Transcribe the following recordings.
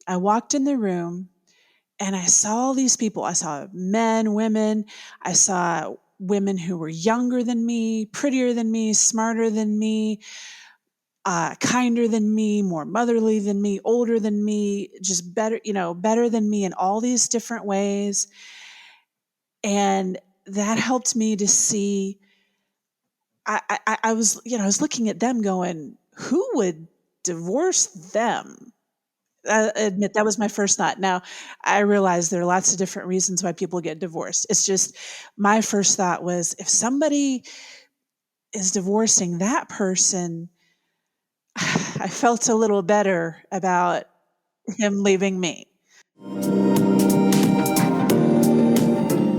I walked in the room and I saw all these people. I saw men, women. I saw women who were younger than me, prettier than me, smarter than me, kinder than me, more motherly than me, older than me, just better, better than me in all these different ways. And that helped me to see. I was, I was looking at them going, who would divorce them? I admit that was my first thought. Now, I realize there are lots of different reasons why people get divorced. It's just my first thought was, if somebody is divorcing that person, I felt a little better about him leaving me.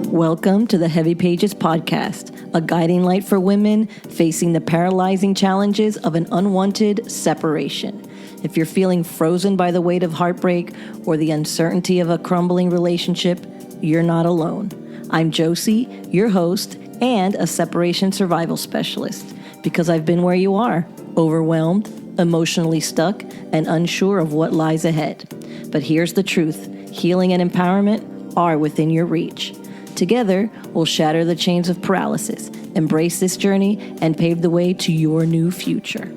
Welcome to the Heavy Pages podcast, a guiding light for women facing the paralyzing challenges of an unwanted separation. If you're feeling frozen by the weight of heartbreak or the uncertainty of a crumbling relationship, you're not alone. I'm Josie, your host, and a separation survival specialist, because I've been where you are, overwhelmed, emotionally stuck, and unsure of what lies ahead. But here's the truth: healing and empowerment are within your reach. Together, we'll shatter the chains of paralysis, embrace this journey, and pave the way to your new future.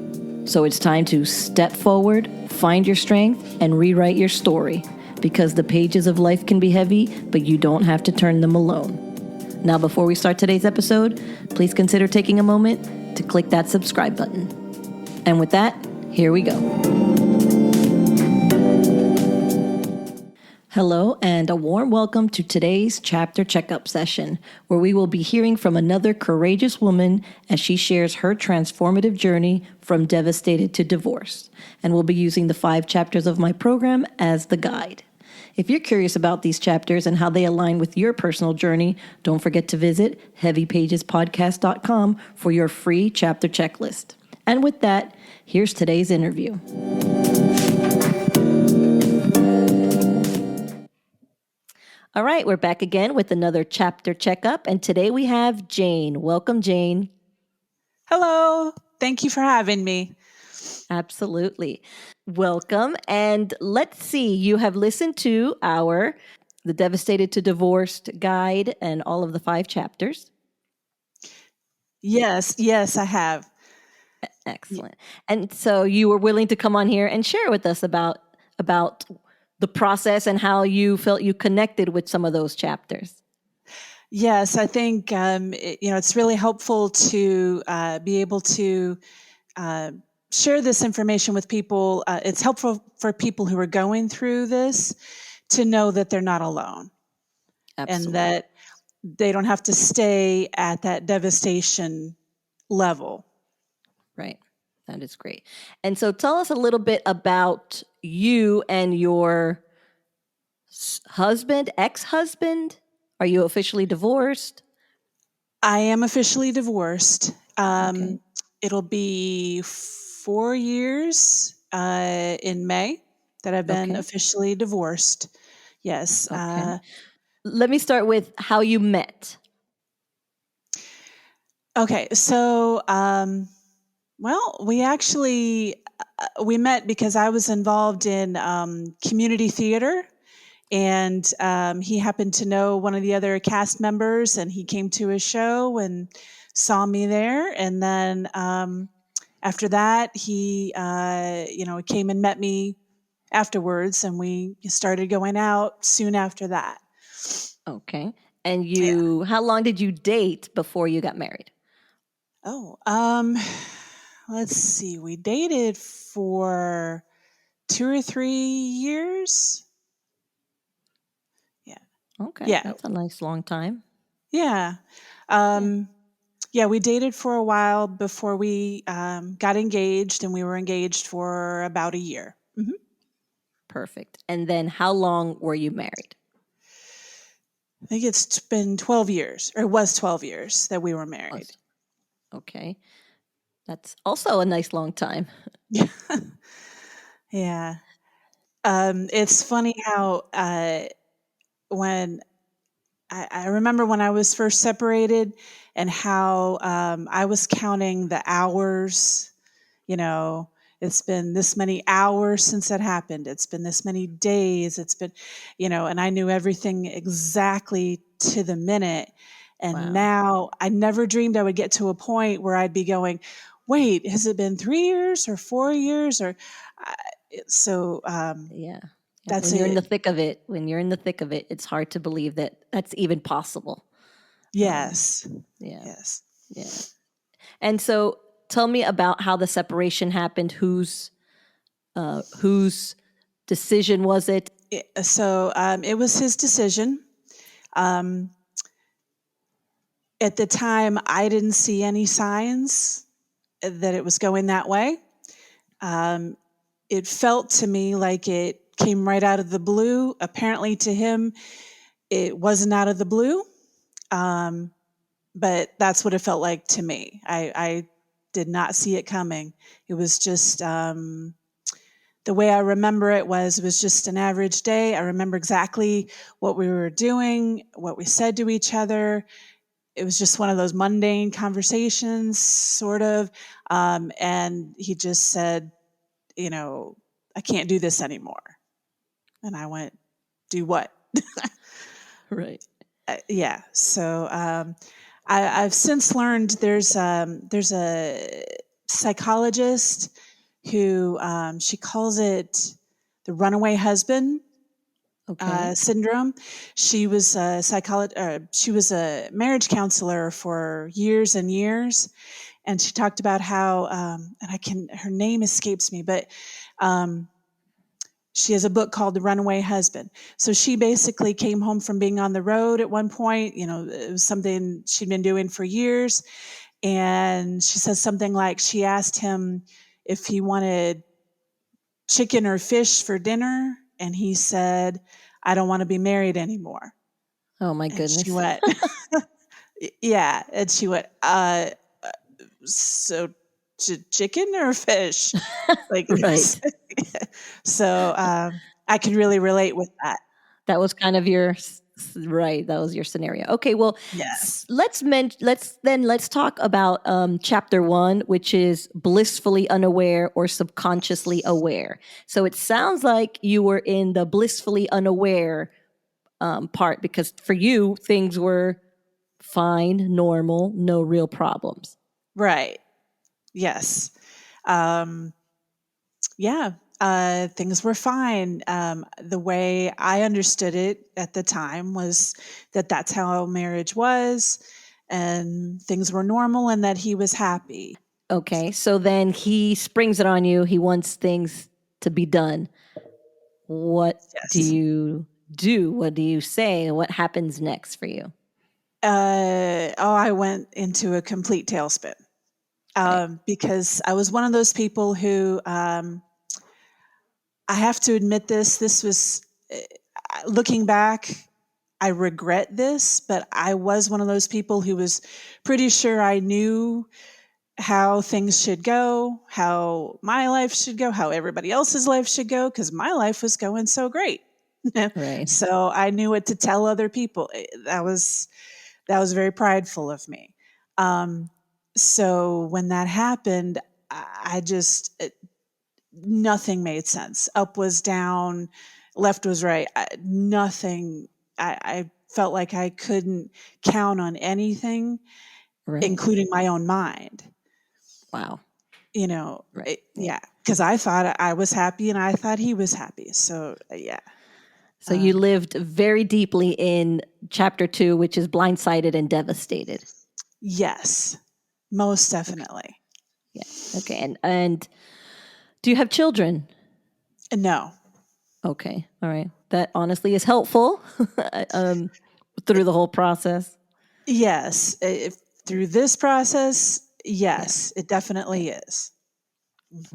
So it's time to step forward, find your strength, and rewrite your story, because the pages of life can be heavy, but you don't have to turn them alone. Now, before we start today's episode, please consider taking a moment to click that subscribe button. And with that, here we go. Hello, and a warm welcome to today's chapter checkup session, where we will be hearing from another courageous woman as she shares her transformative journey from devastated to divorce. And we'll be using the 5 chapters of my program as the guide. If you're curious about these chapters and how they align with your personal journey, don't forget to visit heavypagespodcast.com for your free chapter checklist. And with that, here's today's interview. All right, we're back again with another chapter checkup, and today we have Jane. Welcome, Jane. Hello. Thank you for having me. Absolutely. Welcome. And let's see, you have listened to the Devastated to Divorced guide and all of the 5 chapters. Yes, I have. Excellent. And so you were willing to come on here and share with us about the process and how you felt you connected with some of those chapters. Yes, I think it's really helpful to be able to share this information with people. It's helpful for people who are going through this to know that they're not alone. Absolutely. And that they don't have to stay at that devastation level. Right. That is great. And so tell us a little bit about you and your husband, ex-husband. Are you officially divorced? I am officially divorced. Okay. It'll be 4 years in May that I've been officially divorced. Yes. Okay. Let me start with how you met. Okay. So, we actually, we met because I was involved in community theater, and he happened to know one of the other cast members, and he came to his show and saw me there. And then after that, he, came and met me afterwards, and we started going out soon after that. Okay. And how long did you date before you got married? Oh, let's see. We dated for 2 or 3 years. Yeah. Okay. Yeah. That's a nice long time. Yeah. We dated for a while before we got engaged, and we were engaged for about a year. Mm-hmm. Perfect. And then how long were you married? I think it's been 12 years, or it was 12 years that we were married. Okay. That's also a nice long time. Yeah. It's funny how when I remember when I was first separated, and how I was counting the hours, It's been this many hours since that happened. It's been this many days. It's been, and I knew everything exactly to the minute. And Wow. now I never dreamed I would get to a point where I'd be going, wait, has it been 3 years or 4 years? Uh, so Yeah. Yeah. that's When you're in the it. thick of it, it's hard to believe that that's even possible. Yes. Yeah. Yes. Yeah. And so tell me about how the separation happened. Whose decision was it? It was his decision. Um, at the time, I didn't see any signs that it was going that way. Um, it felt to me like it came right out of the blue. Apparently, to him, it wasn't out of the blue, but that's what it felt like to me. I did not see it coming. It was just the way I remember it was just an average day. I remember exactly what we were doing, what we said to each other. It was just one of those mundane conversations, sort of. And he just said, I can't do this anymore. And I went, do what? Right. Yeah. So I've since learned there's a psychologist who she calls it the runaway husband Okay. syndrome. She was a she was a marriage counselor for years and years, and she talked about how her name escapes me, but um, she has a book called The Runaway Husband. So she basically came home from being on the road at one point. It was something she'd been doing for years, and she says something like she asked him if he wanted chicken or fish for dinner, and he said, I don't want to be married anymore. Oh my And she goodness. went, yeah. And she went, so chicken or fish? Like, Right. so I could really relate with that. That was kind of your right. That was your scenario. Okay. Well, Yes. let's talk about chapter 1, which is blissfully unaware or subconsciously aware. So it sounds like you were in the blissfully unaware part because for you things were fine, normal, no real problems. Right. Yes. Um, yeah. Things were fine. The way I understood it at the time was that that's how marriage was, and things were normal, and that he was happy. Okay. So then he springs it on you. He wants things to be done. What do Yes. you do? What do you say? What happens next for you? I went into a complete tailspin Okay. because I was one of those people who I have to admit this. This was looking back. I regret this, but I was one of those people who was pretty sure I knew how things should go, how my life should go, how everybody else's life should go, because my life was going so great. Right. So I knew what to tell other people. That was very prideful of me. Um, so when that happened, I just nothing made sense. Up was down, left was right. Nothing. I felt like I couldn't count on anything, Right. including my own mind. Wow. Right. Yeah. Yeah, because I thought I was happy and I thought he was happy. So yeah, So you lived very deeply in chapter 2, which is blindsided and devastated. yes, most Okay. definitely. Yeah. Okay. And do you have children? No, Okay. All right. That honestly is helpful through the whole process. yes, if, through this process, Yeah. yes, it Yeah. definitely is.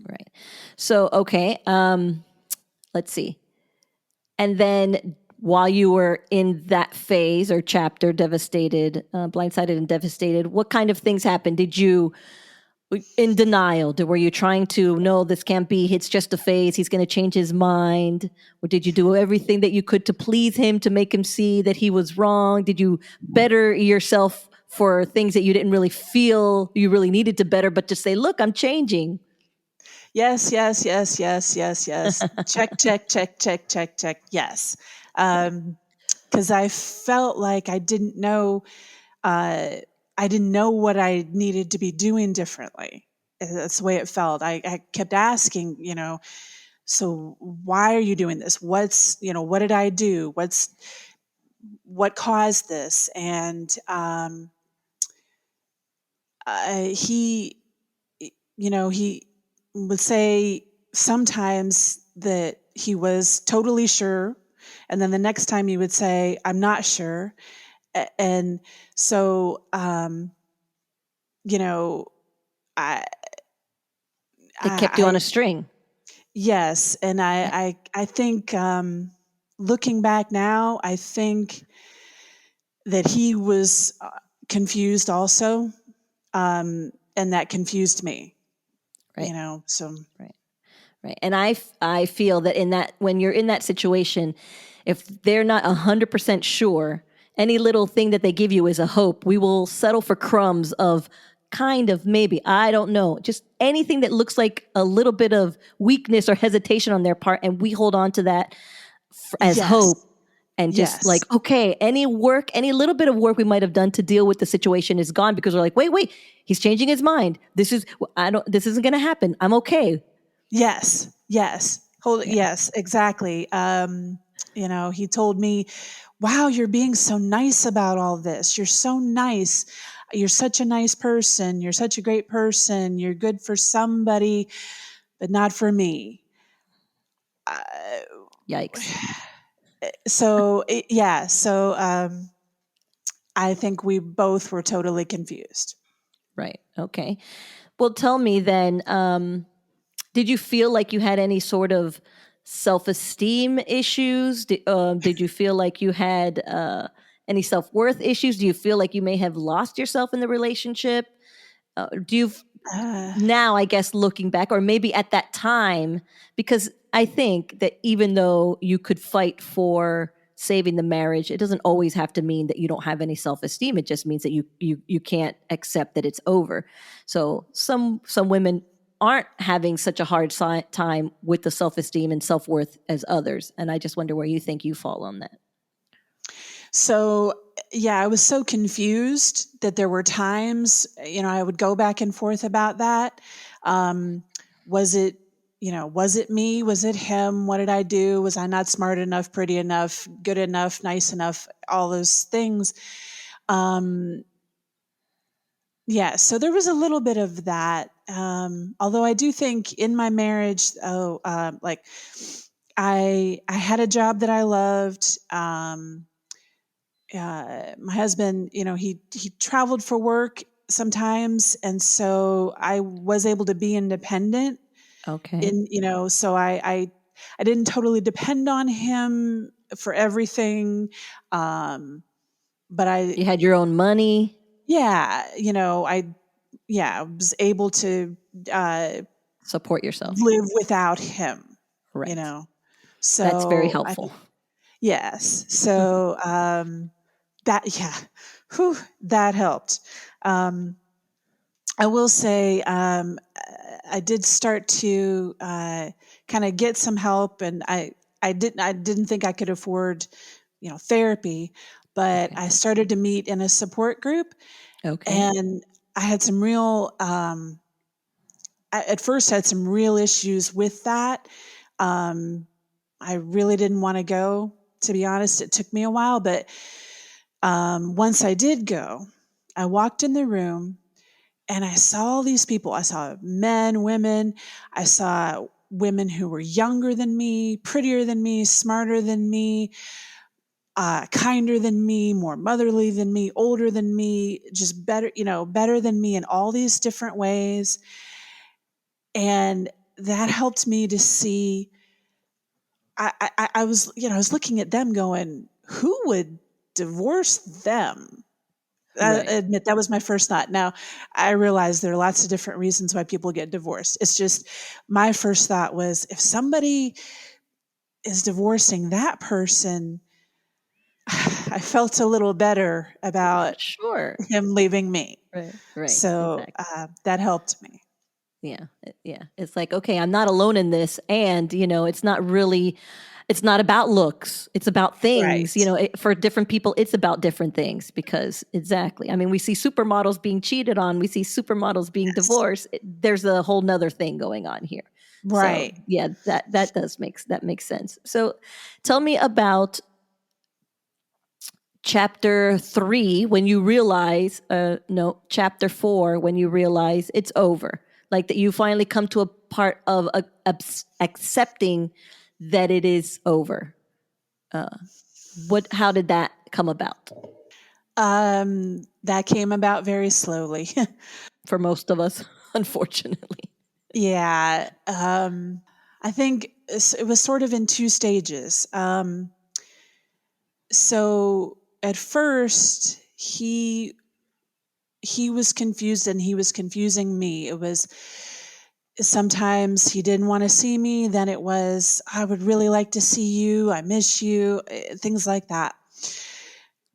Right. So, okay. Let's see. And then while you were in that phase or chapter, devastated, blindsided and devastated, what kind of things happened? Did you in denial? Were you trying to, no, this can't be, it's just a phase, he's going to change his mind? Or did you do everything that you could to please him, to make him see that he was wrong? Did you better yourself for things that you didn't really feel you really needed to better, but just say, look, I'm changing? Yes, yes, yes, yes, yes, yes. Check, check, check, check, check, check. Yes. Because I felt like uh, I didn't know what I needed to be doing differently. That's the way it felt. I kept asking, so why are you doing this? What did I do? What caused this? And he, he would say sometimes that he was totally sure. And then the next time he would say, I'm not sure. And so, you know, I, It kept you on a I, string. yes. And Yeah. I think, looking back now, I think that he was confused also. And that confused me, Right. so. Right. Right. And I feel that in that, when you're in that situation, if they're not 100% sure, any little thing that they give you is a hope. We will settle for crumbs of kind of, maybe, I don't know, just anything that looks like a little bit of weakness or hesitation on their part. And we hold on to that as hope, Yes. and just Yes. like, okay, any little bit of work we might have done to deal with the situation is gone, because we're like, wait, he's changing his mind. This isn't going to happen. I'm okay. Yes. Yes. Yeah. Yes, exactly. He told me, wow, you're being so nice about all this. You're so nice. You're such a nice person. You're such a great person. You're good for somebody, but not for me. Uh, Yikes. yeah. So I think we both were totally confused. Right. Okay. Well, tell me then, did you feel like you had any sort of self-esteem issues? Did you feel like you had any self-worth issues? Do you feel like you may have lost yourself in the relationship? Do you Uh, now, I guess, looking back, or maybe at that time, because I think that even though you could fight for saving the marriage, it doesn't always have to mean that you don't have any self-esteem. It just means that you can't accept that it's over. So some women aren't having such a hard time with the self-esteem and self-worth as others, and I just wonder where you think you fall on that. So, yeah, I was so confused that there were times, I would go back and forth about that. Um, was it, was it me? Was it him? What did I do? Was I not smart enough, pretty enough, good enough, nice enough? All those things. Um, yeah, so there was a little bit of that. Although I do think in my marriage, like I had a job that I loved. My husband, he traveled for work sometimes, and so I was able to be independent. Okay. So I didn't totally depend on him for everything, um, but You had your own money. yeah, I was able to uh, Support yourself. live without him. You Right. know, That's very so I helpful. yes, so that yeah, whew, that helped. Um, I will say I did start to kind of get some help, and I didn't think I could afford therapy, but Okay. I started to meet in a support group, Okay. and I had some real at first had some real issues with that. Um, I really didn't want to go. To be honest, it took me a while, but once I did go, I walked in the room and I saw all these people. I saw men, women. I saw women who were younger than me, prettier than me, smarter than me, kinder than me, more motherly than me, older than me, just better, better than me in all these different ways. And that helped me to see. I was looking at them, going, "Who would divorce them?" I Right. admit that was my first thought. Now, I realize there are lots of different reasons why people get divorced. It's just my first thought was, if somebody is divorcing that person, I felt a little better about Sure. him leaving me. Right. Right. So Exactly. that helped me. Yeah. Yeah. It's like, okay, I'm not alone in this. And, it's not really, it's not about looks. It's about things, Right. for different people, it's about different things because exactly. I mean, we see supermodels being cheated on. We see supermodels being Yes. divorced. There's a whole nother thing going on here. So Right. yeah, that makes sense. So tell me about chapter 3 when you realize no, chapter 4 when you realize it's over, like that you finally come to a part of accepting that it is over. How did that come about That came about very slowly. for most of us? Unfortunately. Yeah. I think it was sort of in two stages. So at first he was confused and he was confusing me. It was sometimes he didn't want to see me, then it was I would really like to see you, I miss you, things like that.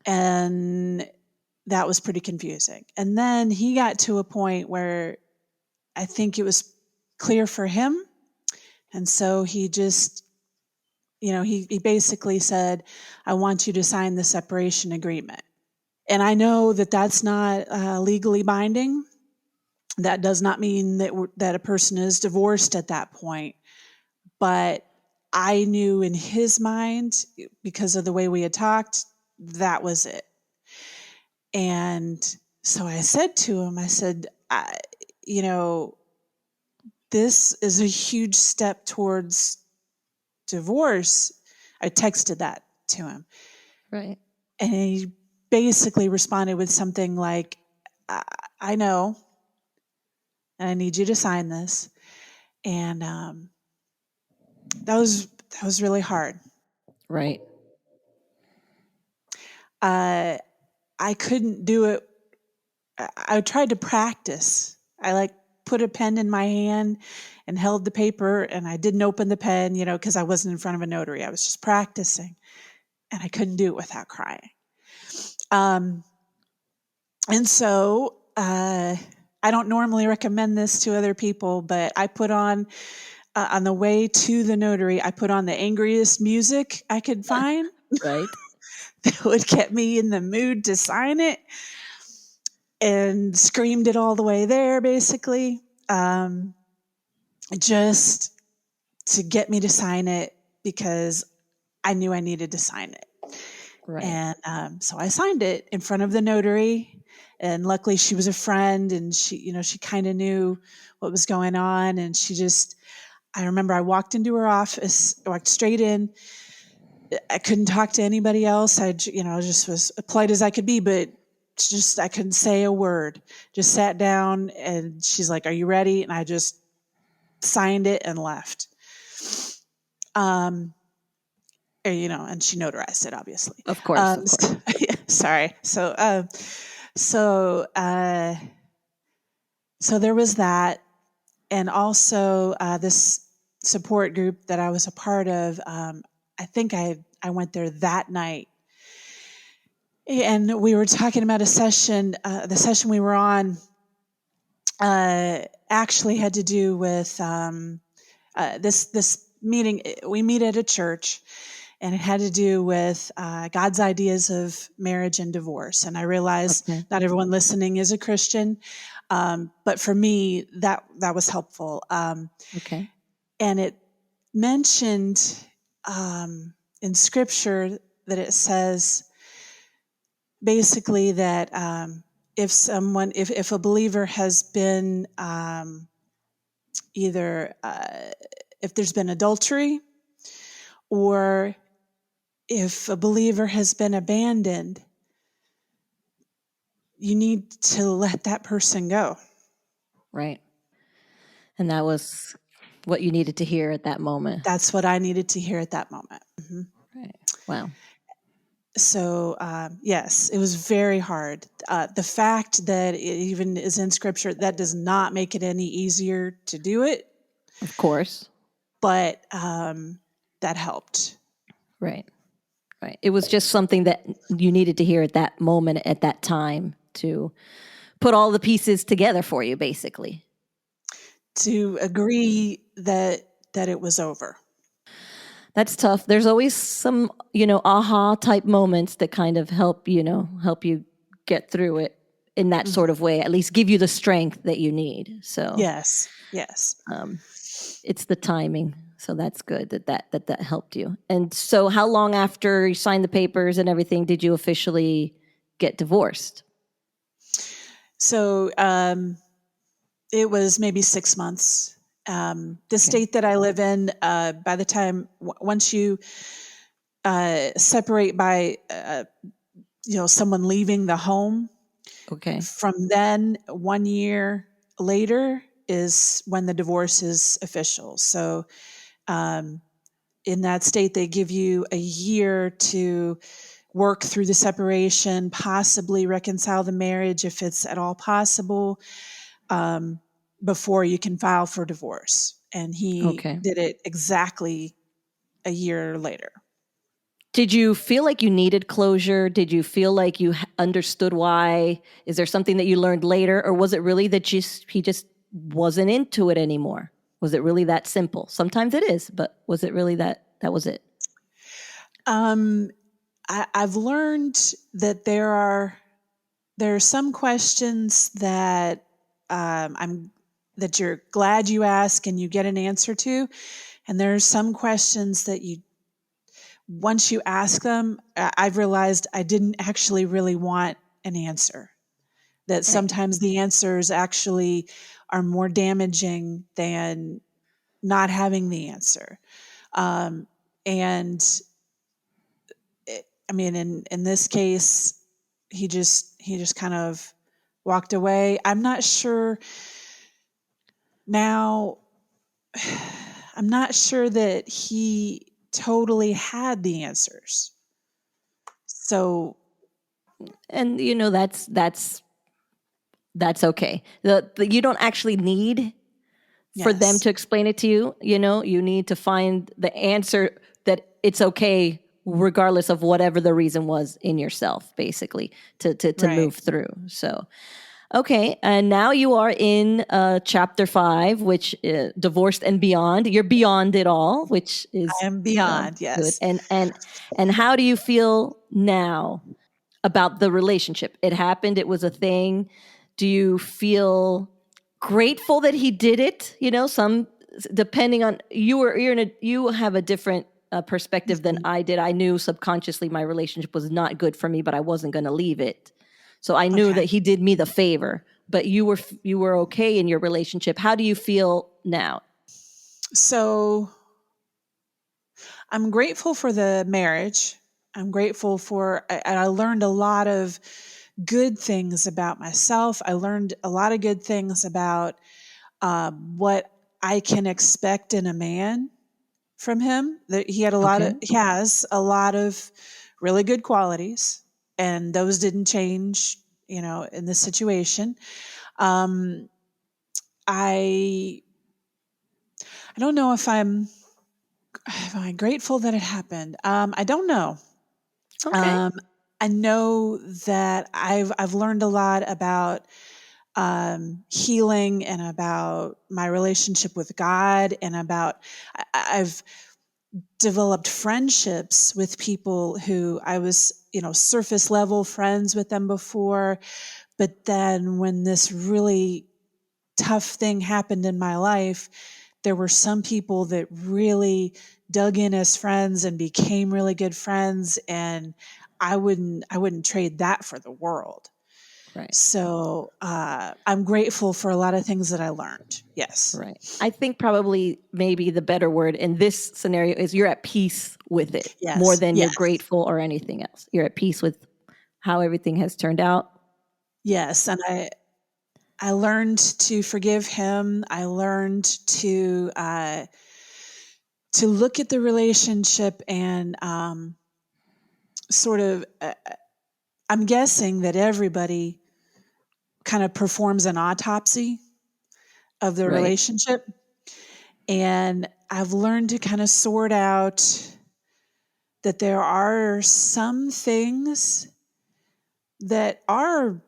And that was pretty confusing. And then he got to a point where I think it was clear for him. And so he just, he basically said, I want you to sign the separation agreement. And I know that that's not legally binding. That does not mean that a person is divorced at that point. But I knew in his mind, because of the way we had talked, that was it. And so I said to him, I said, you know, this is a huge step towards divorce. I texted that to him. Right. And he basically responded with something like, I know, and I need you to sign this. And that was really hard. Right. Uh, I couldn't do it. I tried to practice. I put a pen in my hand and held the paper, and I didn't open the pen, because I wasn't in front of a notary. I was just practicing, and I couldn't do it without crying. Um, and so I don't normally recommend this to other people, but I put on the way to the notary, I put on the angriest music I could find Right. that would get me in the mood to sign it, and screamed it all the way there, basically, just to get me to sign it because I knew I needed to sign it. Right. And so I signed it in front of the notary. And luckily, she was a friend, and she kind of knew what was going on. And I remember I walked into her office, walked straight in. I couldn't talk to anybody else. Just was as polite as I could be, but I couldn't say a word. Just sat down, and she's like, "Are you ready?" And I just signed it and left. Um, and she notarized it, obviously. Of course. Of course. Sorry. So there was that, and also this support group that I was a part of. I think I went there that night, and we were talking about a session. The session we were on actually had to do with this meeting. We meet at a church, and it had to do with God's ideas of marriage and divorce. And I realize Okay. not everyone listening is a Christian, but for me, that was helpful. Okay. And it mentioned in Scripture that it says basically that if a believer has been either if there's been adultery, or if a believer has been abandoned, you need to let that person go. Right. And that was what you needed to hear at that moment. That's what I needed to hear at that moment. Mm-hmm. Right. Wow. So, yes, it was very hard. The fact that it even is in Scripture, that does not make it any easier to do it, Of course. but that helped. Right. Right. It was just something that you needed to hear at that moment, at that time, to put all the pieces together for you, basically. to agree that it was over. That's tough. There's always some, aha type moments that kind of help, help you get through it in that Mhm. sort of way, at least give you the strength that you need. So Yes, yes. it's the timing. So that's good that helped you. And so how long after you signed the papers and everything did you officially get divorced? So it was maybe 6 months. The Okay. state that I live in, by the time once you separate by someone leaving the home, Okay. from then 1 year later is when the divorce is official. So um, in that state, they give you a year to work through the separation, possibly reconcile the marriage if it's at all possible, um, before you can file for divorce. And he Okay. did it exactly a year later. Did you feel like you needed closure? Did you feel like you understood why? Is there something that you learned later, or was it really that he just wasn't into it anymore? Was it really that simple? Sometimes it is, but was it really that was it? Um, I've learned that there are some questions that I'm that you're glad you ask and you get an answer to, and there are some questions that you once you ask them, I've realized I didn't actually really want an answer. That Right. sometimes the answers actually are more damaging than not having the answer. Um, and I mean, in this case, he just kind of walked away. I'm not sure now. I'm not sure that he totally had the answers. So And that's okay. You don't actually need for them yes, to explain it to you. You need to find the answer that it's okay regardless of whatever the reason was in yourself, basically, to right. move through. So okay, and now you are in chapter 5, which divorced and beyond. You're beyond it all, which I is am beyond. good. Yes. And how do you feel now about the relationship? It happened. It was a thing. Do you feel grateful that he did it? Some depending on you have a different perspective than Mhm. I did. I knew subconsciously my relationship was not good for me, but I wasn't going to leave it. So I knew Okay. that he did me the favor. But you were okay in your relationship. How do you feel now? So I'm grateful for the marriage. I'm grateful for, and I learned a lot of good things about myself. I learned a lot of good things about what I can expect in a man from him. That Okay. he has a lot of really good qualities, and those didn't change, in this situation. Um, I I don't know if am I grateful that it happened. I don't know. Okay. Um, I know that I've learned a lot about healing and about my relationship with God and about I've developed friendships with people who I was surface level friends with them before, but then when this really tough thing happened in my life, there were some people that really dug in as friends and became really good friends, and I wouldn't trade that for the world. Right. So I'm grateful for a lot of things that I learned. Yes, Right. I think probably maybe the better word in this scenario is you're at peace with it more yes, than you're yes, grateful or anything else. You're at peace with how everything has turned out. yes, and I learned to forgive him. I learned to look at the relationship and sort of. I'm guessing that everybody kind of performs an autopsy of the Right. relationship. And I've learned to kind of sort out that there are some things that are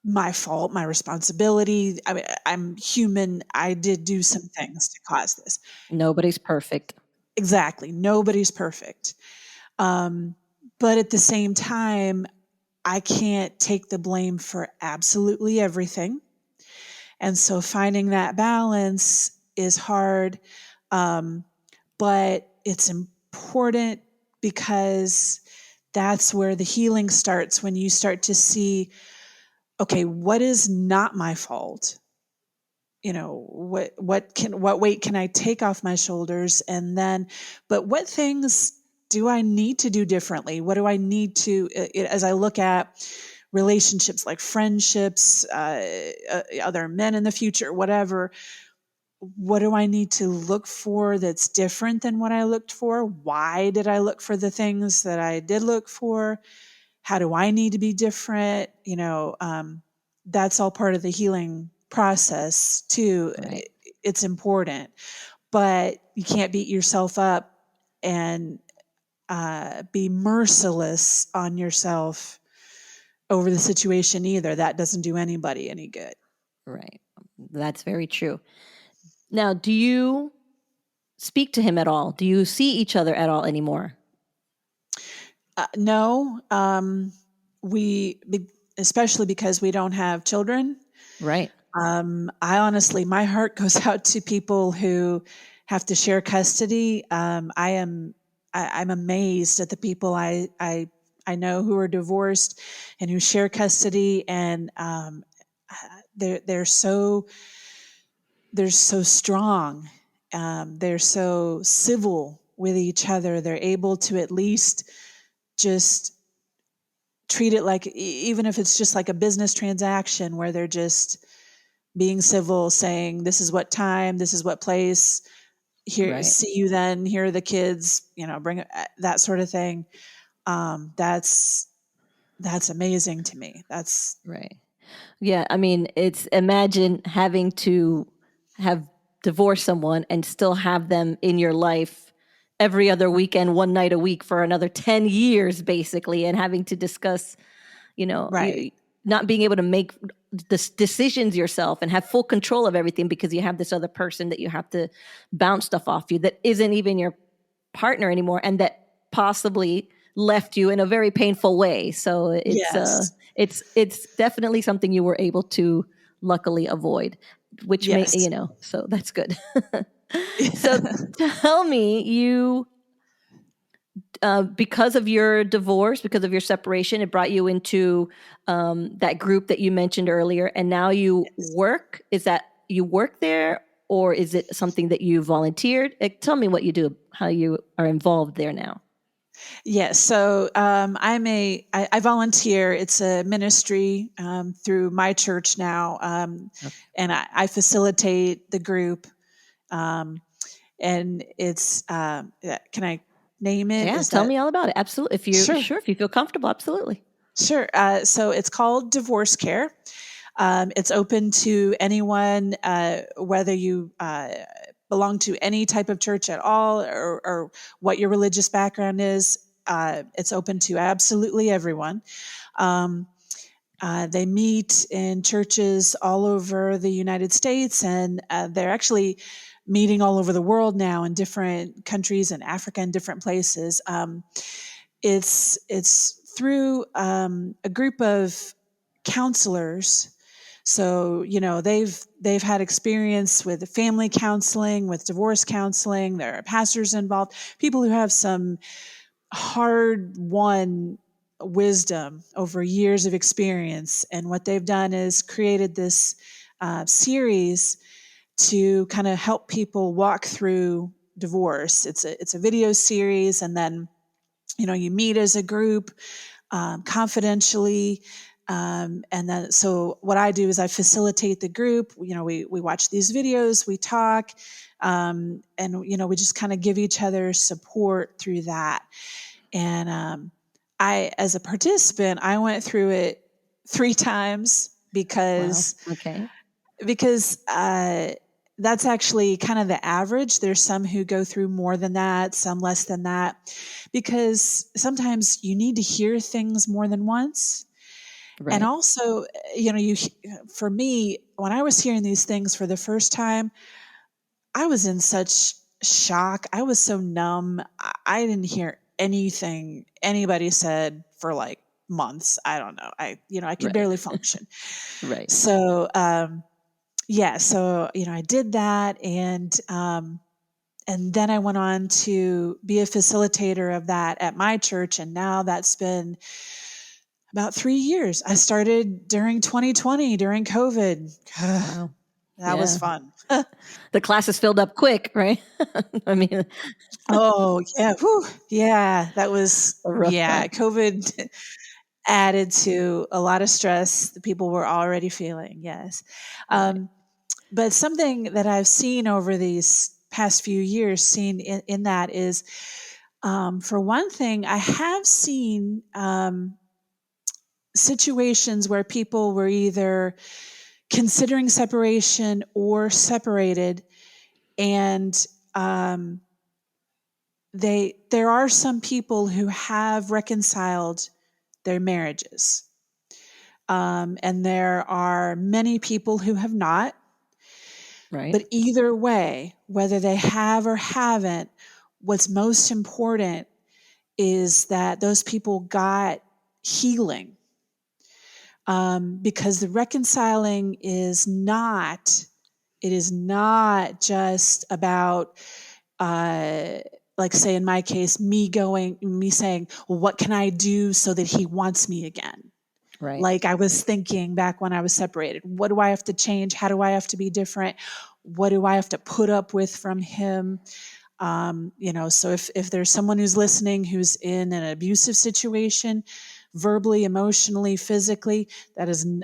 my fault, my responsibility. I mean, I'm human. I did do some things to cause this. Nobody's perfect. Exactly. Nobody's perfect. Um, but at the same time, I can't take the blame for absolutely everything. And so finding that balance is hard. Um, but it's important because that's where the healing starts, when you start to see, okay, what is not my fault? What weight can I take off my shoulders? And then, but what things do I need to do differently? What do I need to, as I look at relationships like friendships, other men in the future, whatever, what do I need to look for that's different than what I looked for? Why did I look for the things that I did look for? How do I need to be different? That's all part of the healing process too. Right. It's important, but you can't beat yourself up and be merciless on yourself over the situation either. That doesn't do anybody any good. Right. That's very true. Now, do you speak to him at all? Do you see each other at all anymore? No, we, especially because we don't have children. Right. I honestly, my heart goes out to people who have to share custody. I'm amazed at the people I know who are divorced and who share custody, and they're they're so strong. They're so civil with each other. They're able to at least just treat it like, even if it's just like a business transaction where they're just being civil, saying, this is what time, this is what place, here, Right. see you then, here are the kids, bring it, that sort of thing. That's amazing to me. That's Right. Yeah. I mean, it's imagine having to have divorced someone and still have them in your life every other weekend, one night a week for another 10 years, basically, and having to discuss, right. not being able to make decisions yourself and have full control of everything because you have this other person that you have to bounce stuff off you that isn't even your partner anymore and that possibly left you in a very painful way. So Yes. it's definitely something you were able to luckily avoid, which may, Yes. so that's good. So tell me, you because of your divorce, because of your separation, it brought you into that group that you mentioned earlier, and now you Yes. work. Is that you work there, or is it something that you volunteered? Tell me what you do, how you are involved there now. Yes. So I volunteer. It's a ministry through my church now, Okay. and I facilitate the group. Um, and it's can I name it? Yeah, Is tell that me all about it. Absolutely. If you sure? sure, if you feel comfortable, absolutely. Sure. So it's called Divorce Care. It's open to anyone, whether you belong to any type of church at all, or what your religious background is. It's open to absolutely everyone. Um, they meet in churches all over the United States, and they're actually meeting all over the world now in different countries in Africa and different places. It's through a group of counselors. So they've had experience with family counseling, with divorce counseling. There are pastors involved, people who have some hard won wisdom over years of experience. And what they've done is created this series to kind of help people walk through divorce. It's a video series, and then you meet as a group confidentially. And then, so what I do is I facilitate the group. We watch these videos, we talk, and we just kind of give each other support through that. And as a participant, I went through it 3 times Wow. because Okay. because uh, that's actually kind of the average. There's some who go through more than that, some less than that, because sometimes you need to hear things more than once. And Right. also, you for me, when I was hearing these things for the first time, I was in such shock. I was so numb. I didn't hear anything anybody said for like months. I don't know. I could Right. barely function. Right. So, yeah, so, I did that. And then I went on to be a facilitator of that at my church. And now that's been about 3 years. I started during 2020, during COVID. Wow. That was Yeah. fun. The classes filled up quick, right? I mean, Oh, yeah. Whew. Yeah. That was, a rough yeah. time. COVID added to a lot of stress that people were already feeling. Yes. Right. But something that I've seen over these past few years, seen in that is, for one thing, I have seen situations where people were either considering separation or separated, and there are some people who have reconciled their marriages, and there are many people who have not. Right. But either way, whether they have or haven't, what's most important is that those people got healing, because the reconciling is not, it is not just about, uh, like, say in my case, me saying, well, what can I do so that he wants me again? Right. Like I was thinking back when I was separated, what do I have to change? How do I have to be different? What do I have to put up with from him? So if there's someone who's listening who's in an abusive situation, verbally, emotionally, physically,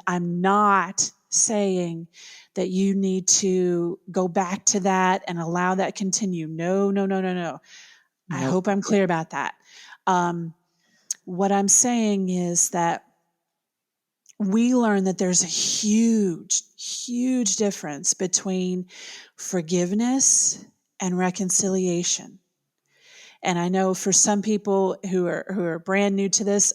I'm not saying that you need to go back to that and allow that continue. No, no, no, no, no. I Nope. hope I'm clear about that. Um, what I'm saying is that we learn that there's a huge, huge difference between forgiveness and reconciliation. And I know for some people who are brand new to this,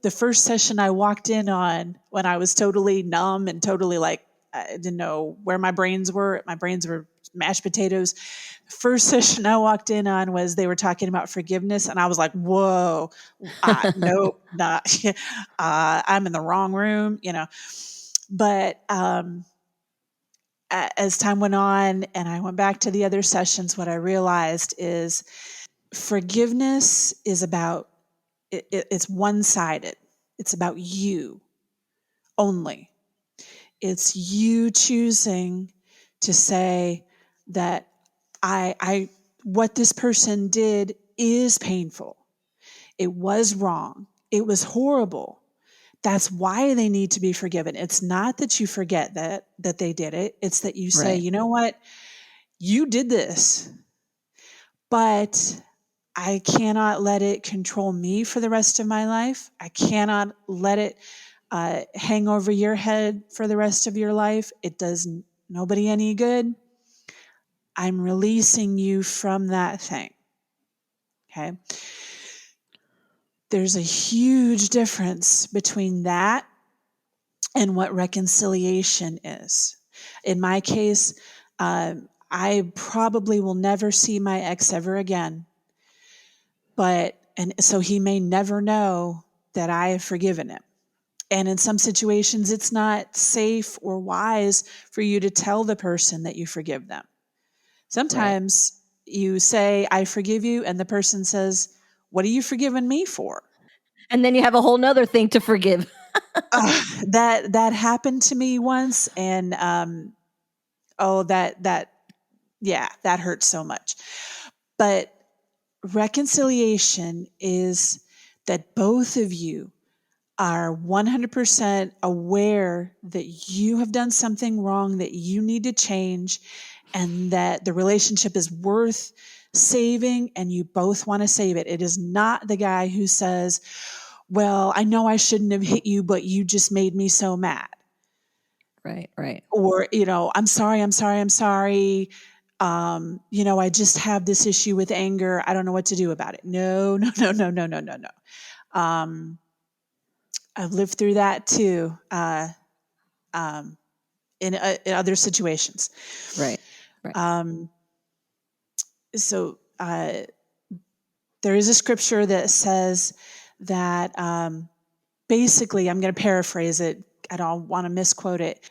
the first session I walked in on when I was totally numb and totally like I didn't know where my brains were. My brains were mashed potatoes. First session I walked in on was they were talking about forgiveness, and I was like, "Whoa, nope, not. I'm in the wrong room." But as time went on, and I went back to the other sessions, what I realized is forgiveness is about it's one-sided. It's about you only. It's you choosing to say that I what this person did is painful. It was wrong. It was horrible. That's why they need to be forgiven. It's not that you forget that they did it. It's that you say, Right. you know what? You did this, but I cannot let it control me for the rest of my life. I cannot let it hang over your head for the rest of your life. It does nobody any good. I'm releasing you from that thing. Okay. There's a huge difference between that and what reconciliation is. In my case, I probably will never see my ex ever again. And so he may never know that I have forgiven him. And in some situations, it's not safe or wise for you to tell the person that you forgive them. Right. Sometimes you say, I forgive you, and the person says, what are you forgiving me for? And then you have a whole nother thing to forgive. That happened to me once, and oh, yeah, that hurts so much. But reconciliation is that both of you are 100% aware that you have done something wrong, that you need to change, and that the relationship is worth saving, and you both want to save it. It is not the guy who says, well, I know I shouldn't have hit you, but you just made me so mad. Right. Right. Or, I'm sorry, I'm sorry, I'm sorry. I just have this issue with anger. I don't know what to do about it. No, no, no, no, no, no, no, no. Um, I've lived through that too, in other situations. Right. Right. So there is a scripture that says that basically, I'm going to paraphrase it. I don't want to misquote it.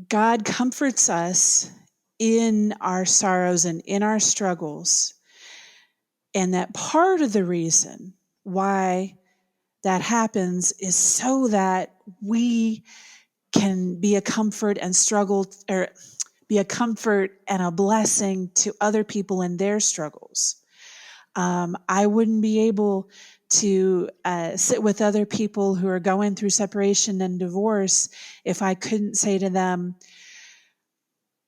God comforts us in our sorrows and in our struggles. And that part of the reason why that happens is so that we can be a comfort and struggle, or be a comfort and a blessing to other people in their struggles. I wouldn't be able to sit with other people who are going through separation and divorce if I couldn't say to them,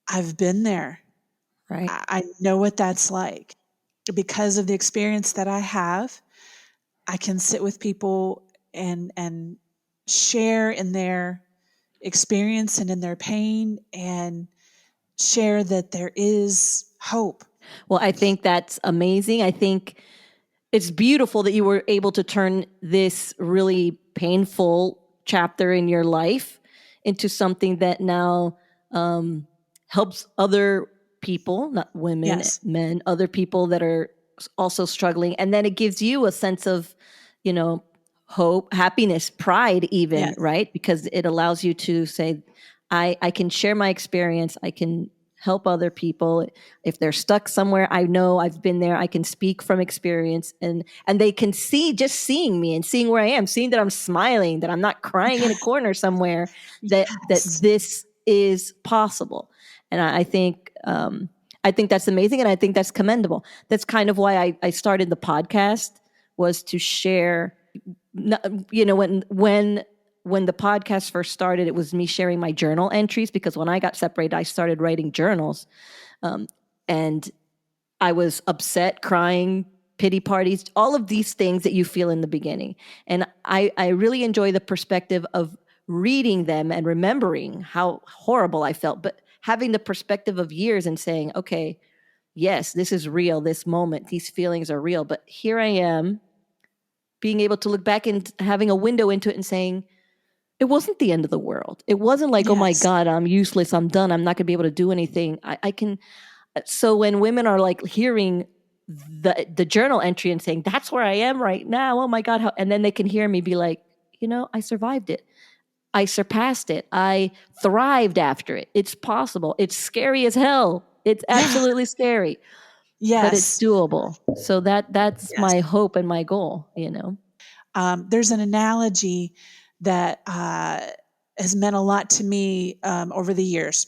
I've been there. Right. I know what that's like. Because of the experience that I have, I can sit with people and share in their experience and in their pain, and share that there is hope. Well, I think that's amazing. I think it's beautiful that you were able to turn this really painful chapter in your life into something that now helps other people, not women, Yes. men, other people that are also struggling. And then it gives you a sense of, you know, hope, happiness, pride, even, Yes. right? Because it allows you to say, I can share my experience. I can help other people. If they're stuck somewhere, I know I've been there. I can speak from experience, and they can see, just seeing me and seeing where I am, seeing that I'm smiling, that I'm not crying in a corner somewhere, that Yes. this is possible. And I think that's amazing, and I think that's commendable. That's kind of why I started the podcast, was to share. You know, when the podcast first started, it was me sharing my journal entries, because when I got separated, I started writing journals, and I was upset, crying, pity parties, all of these things that you feel in the beginning. And I really enjoy the perspective of reading them and remembering how horrible I felt, but having the perspective of years and saying, okay, yes, this is real, this moment, these feelings are real, but here I am, being able to look back and having a window into it and saying, it wasn't the end of the world. It wasn't like, oh my Yes. God, I'm useless, I'm done, I'm not going to be able to do anything. I can. So when women are like hearing the journal entry and saying, that's where I am right now, oh my God, how, and then they can hear me be like, you know, I survived it. I surpassed it. I thrived after it. It's possible. It's scary as hell. It's Yeah. absolutely scary, but it's Yes. doable. So that's Yes. my hope and my goal, you know? There's an analogy that has meant a lot to me over the years.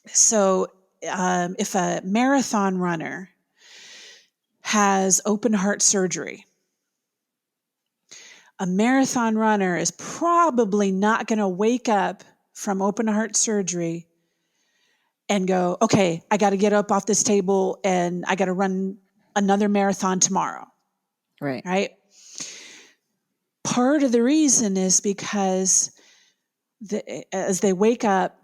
So, if a marathon runner has open heart surgery, a marathon runner is probably not going to wake up from open heart surgery and go, okay, I got to get up off this table and I got to run another marathon tomorrow. Right. Right. Part of the reason is because as they wake up,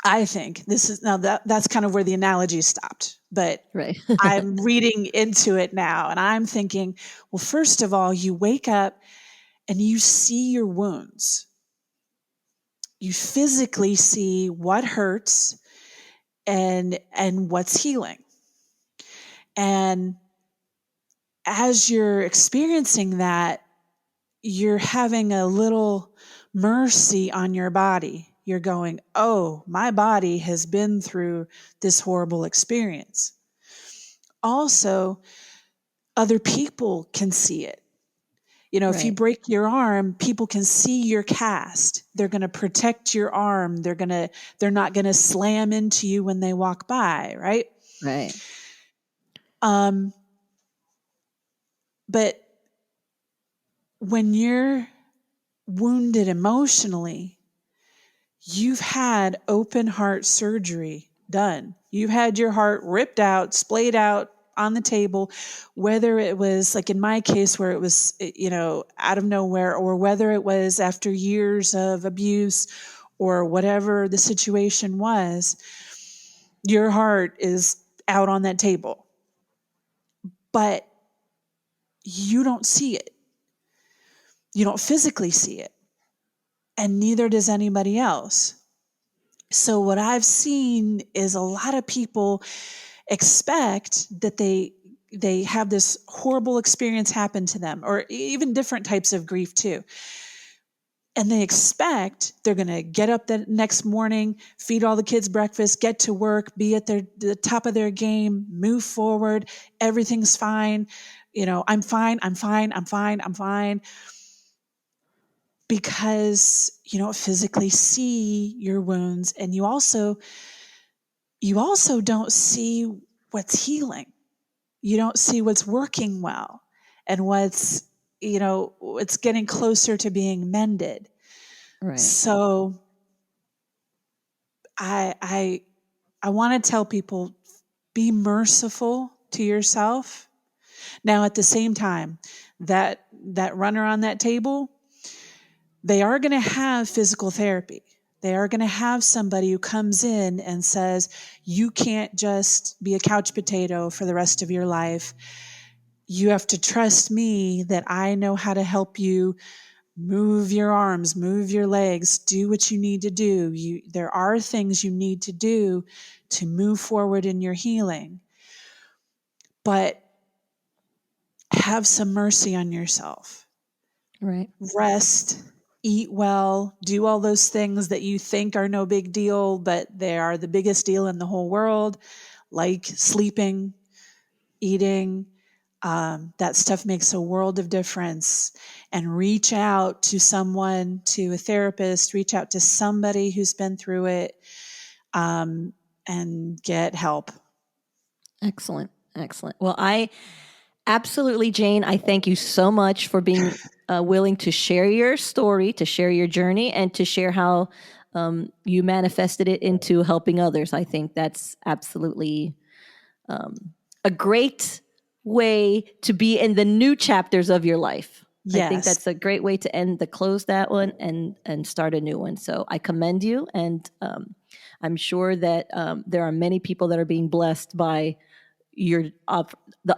I think this is now that's kind of where the analogy stopped, but Right. I'm reading into it now and I'm thinking, well, first of all, you wake up and you see your wounds. You physically see what hurts and what's healing. And as you're experiencing that, you're having a little mercy on your body. You're going, oh, my body has been through this horrible experience. Also, other people can see it. You know, if you Right. break your arm, people can see your cast. They're going to protect your arm. They're not going to slam into you when they walk by, right? Right. Um, but when you're wounded emotionally, you've had open heart surgery done. You've had your heart ripped out, splayed out on the table, whether it was like in my case where it was, out of nowhere, or whether it was after years of abuse or whatever the situation was, your heart is out on that table. But you don't see it. You don't physically see it, and neither does anybody else. So what I've seen is a lot of people expect that they have this horrible experience happen to them, or even different types of grief too. And they expect they're going to get up the next morning, feed all the kids breakfast, get to work, be at the top of their game, move forward. Everything's fine. I'm fine. I'm fine. I'm fine. I'm fine. Because you don't physically see your wounds, and you also don't see what's healing. You don't see what's working well, and it's getting closer to being mended. Right. So I want to tell people, be merciful to yourself. Now, at the same time, that runner on that table, they are going to have physical therapy. They are going to have somebody who comes in and says, you can't just be a couch potato for the rest of your life. You have to trust me that I know how to help you move your arms, move your legs, do what you need to do. There are things you need to do to move forward in your healing. But have some mercy on yourself. Right. Rest, eat well, do all those things that you think are no big deal, but they are the biggest deal in the whole world, like sleeping, eating. That stuff makes a world of difference. And reach out to someone, to a therapist, reach out to somebody who's been through it, and get help. Excellent. Excellent. Well, absolutely, Jane, I thank you so much for being willing to share your story, to share your journey, and to share how you manifested it into helping others. I think that's absolutely a great way to be in the new chapters of your life. I think Yes. that's a great way to close that one and start a new one. So I commend you, and I'm sure that there are many people that are being blessed by the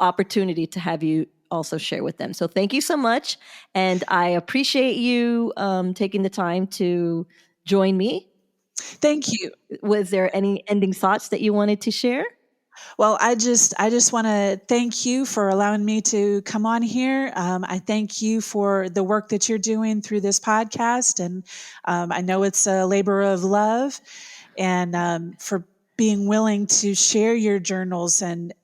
opportunity to have you also share with them. So thank you so much, and I appreciate you taking the time to join me. Thank you. Was there any ending thoughts that you wanted to share? Well, I just want to thank you for allowing me to come on here. I thank you for the work that you're doing through this podcast, and I know it's a labor of love, and for being willing to share your journals and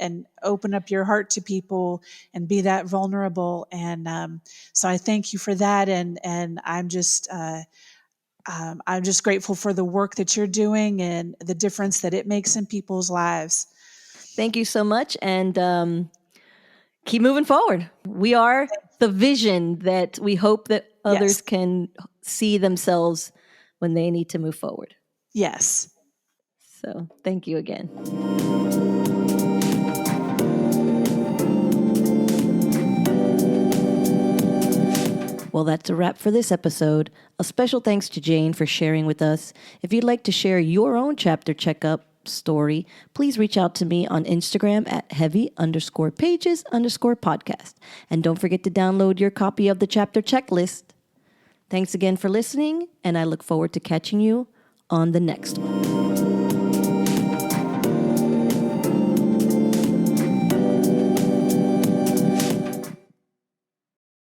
open up your heart to people and be that vulnerable. And so I thank you for that, and I'm just grateful for the work that you're doing and the difference that it makes in people's lives. Thank you so much, and keep moving forward. We are the vision that we hope that others Yes. can see themselves when they need to move forward. Yes. So thank you again. Well, that's a wrap for this episode. A special thanks to Jane for sharing with us. If you'd like to share your own chapter checkup story, please reach out to me on Instagram at heavy_pages_podcast. And don't forget to download your copy of the chapter checklist. Thanks again for listening, and I look forward to catching you on the next one.